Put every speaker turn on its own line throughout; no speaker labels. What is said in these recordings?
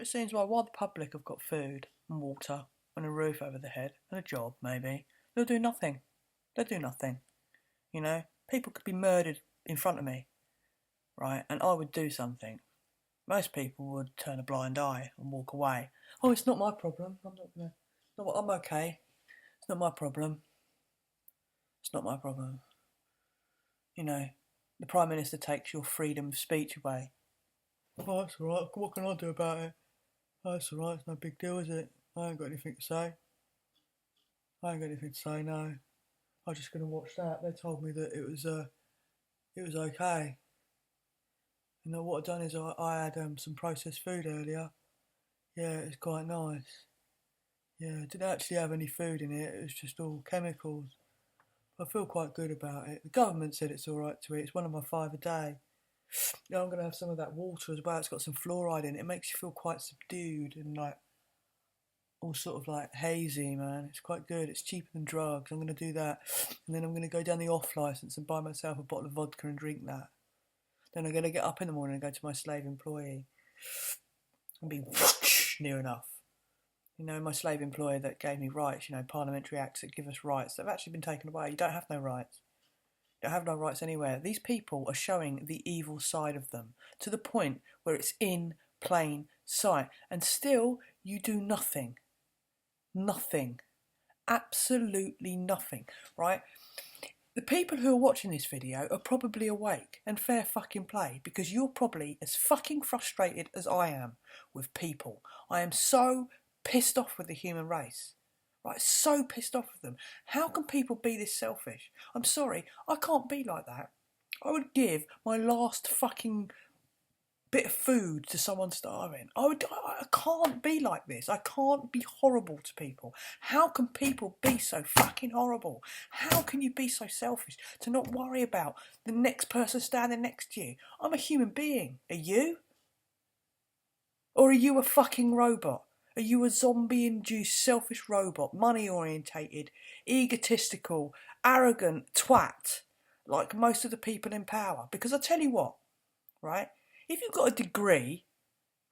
It seems like while the public have got food and water and a roof over their head and a job, maybe, they'll do nothing. They'll do nothing. You know, people could be murdered in front of me, right? And I would do something. Most people would turn a blind eye and walk away. Oh, it's not my problem. I'm not gonna. No, I'm okay. It's not my problem. It's not my problem. You know, the Prime Minister takes your freedom of speech away. Oh, that's all right. What can I do about it? Oh, that's all right. It's no big deal, is it? I ain't got anything to say. I ain't got anything to say. No. I'm just gonna watch that. They told me that it was okay. You know what I've done is I had some processed food earlier. Yeah, it's quite nice. Yeah, it didn't actually have any food in it. It was just all chemicals. I feel quite good about it. The government said it's all right to eat. It's one of my 5 a day. Yeah, I'm going to have some of that water as well. It's got some fluoride in it. It makes you feel quite subdued and like all sort of like hazy, man. It's quite good. It's cheaper than drugs. I'm going to do that. And then I'm going to go down the off licence and buy myself a bottle of vodka and drink that. Then I'm going to get up in the morning and go to my slave employee and be near enough. You know, my slave employer that gave me rights, you know, parliamentary acts that give us rights, they've actually been taken away. You don't have no rights. You don't have no rights anywhere. These people are showing the evil side of them to the point where it's in plain sight. And still, you do nothing. Nothing. Absolutely nothing, right? The people who are watching this video are probably awake and fair fucking play because you're probably as fucking frustrated as I am with people. I am so pissed off with the human race, right? So pissed off with them. How can people be this selfish? I'm sorry, I can't be like that. I would give my last fucking bit of food to someone starving. I can't be like this. I can't be horrible to people. How can people be so fucking horrible? How can you be so selfish to not worry about the next person standing next to you? I'm a human being. Are you? Or are you a fucking robot? Are you a zombie-induced selfish robot, money-orientated, egotistical, arrogant twat like most of the people in power? Because I tell you what, right? If you've got a degree,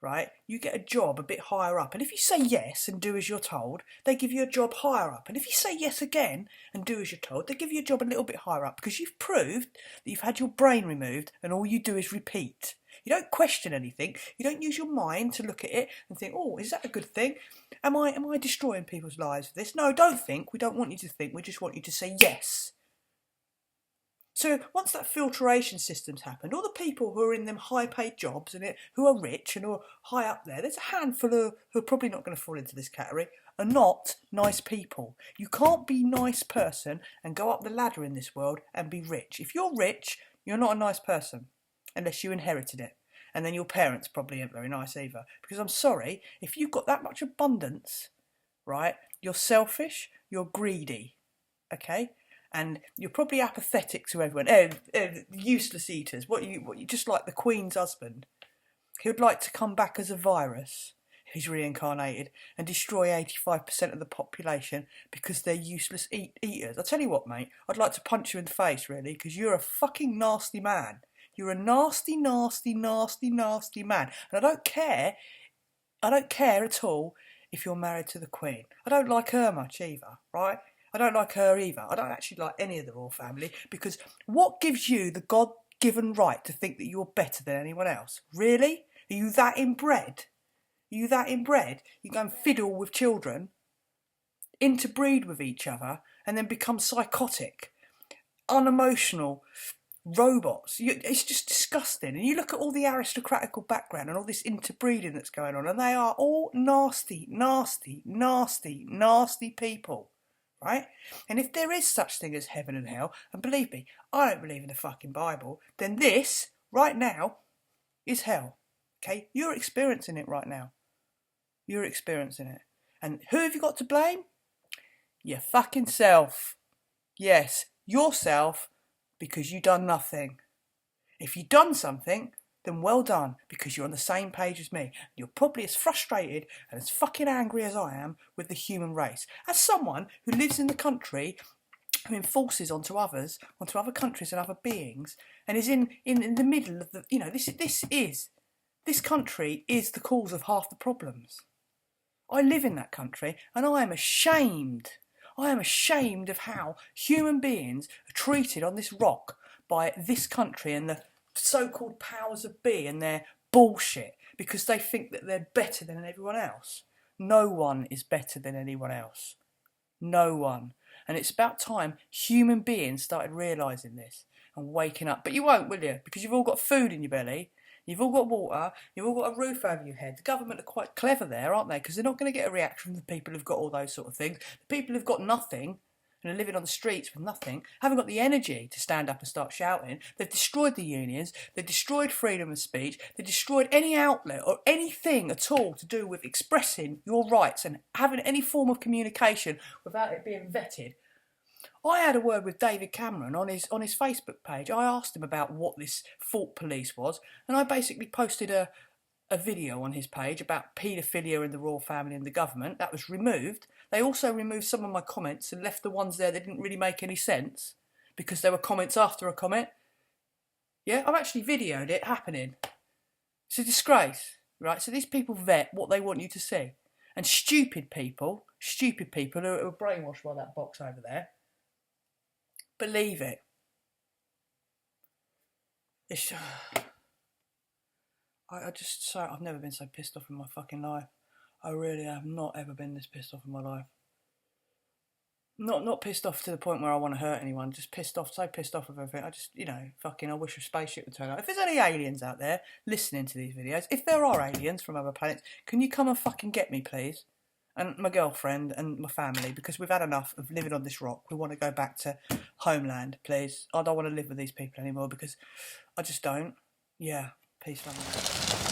right, you get a job a bit higher up. And if you say yes and do as you're told, they give you a job higher up. And if you say yes again and do as you're told, they give you a job a little bit higher up because you've proved that you've had your brain removed and all you do is repeat. You don't question anything. You don't use your mind to look at it and think, oh, is that a good thing? Am I destroying people's lives with this? No, don't think. We don't want you to think. We just want you to say yes. So once that filtration system's happened, all the people who are in them high-paid jobs and who are rich and who are high up there's a handful who are probably not going to fall into this category, are not nice people. You can't be a nice person and go up the ladder in this world and be rich. If you're rich, you're not a nice person unless you inherited it. And then your parents probably aren't very nice either. Because I'm sorry, if you've got that much abundance, right, you're selfish, you're greedy, okay? And you're probably apathetic to everyone. Useless eaters. What you just like the Queen's husband. He would like to come back as a virus if he's reincarnated and destroy 85% of the population because they're useless eaters. I tell you what, mate, I'd like to punch you in the face, really, because you're a fucking nasty man. You're a nasty, nasty, nasty, nasty man. And I don't care at all if you're married to the Queen. I don't like her much either, right? I don't like her either. I don't actually like any of the royal family because what gives you the God-given right to think that you're better than anyone else? Really? Are you that inbred? Are you that inbred? You go and fiddle with children, interbreed with each other, and then become psychotic, unemotional robots. It's just disgusting. And you look at all the aristocratical background and all this interbreeding that's going on, and they are all nasty, nasty, nasty, nasty people. Right? And if there is such thing as heaven and hell, and believe me, I don't believe in the fucking Bible, then this, right now, is hell. Okay? You're experiencing it right now. You're experiencing it. And who have you got to blame? Your fucking self. Yes, yourself, because you done nothing. If you done something, then well done, because you're on the same page as me. You're probably as frustrated and as fucking angry as I am with the human race. As someone who lives in the country, who enforces onto other countries and other beings, and is in the middle of the, this This country is the cause of half the problems. I live in that country and I am ashamed. I am ashamed of how human beings are treated on this rock by this country and the so-called powers of be and their bullshit because they think that they're better than everyone else. No one is better than anyone else. No one. And it's about time human beings started realising this and waking up. But you won't, will you? Because you've all got food in your belly. You've all got water, you've all got a roof over your head. The government are quite clever there, aren't they? Because they're not going to get a reaction from the people who've got all those sort of things. The people who've got nothing and are living on the streets with nothing haven't got the energy to stand up and start shouting. They've destroyed the unions, they've destroyed freedom of speech, they've destroyed any outlet or anything at all to do with expressing your rights and having any form of communication without it being vetted. I had a word with David Cameron on his Facebook page. I asked him about what this thought police was, and I basically posted a video on his page about paedophilia in the royal family and the government. That was removed. They also removed some of my comments and left the ones there that didn't really make any sense because there were comments after a comment. Yeah, I've actually videoed it happening. It's a disgrace, right? So these people vet what they want you to see. And stupid people who are brainwashed by that box over there, believe it. It's, I've never been so pissed off in my fucking life. I really have not ever been this pissed off in my life. Not pissed off to the point where I want to hurt anyone, just so pissed off with everything. I just, I wish a spaceship would turn up. If there's any aliens out there listening to these videos, if there are aliens from other planets, can you come and fucking get me, please? And my girlfriend and my family, because we've had enough of living on this rock. We want to go back to homeland, please. I don't want to live with these people anymore because I just don't. Yeah, peace, family.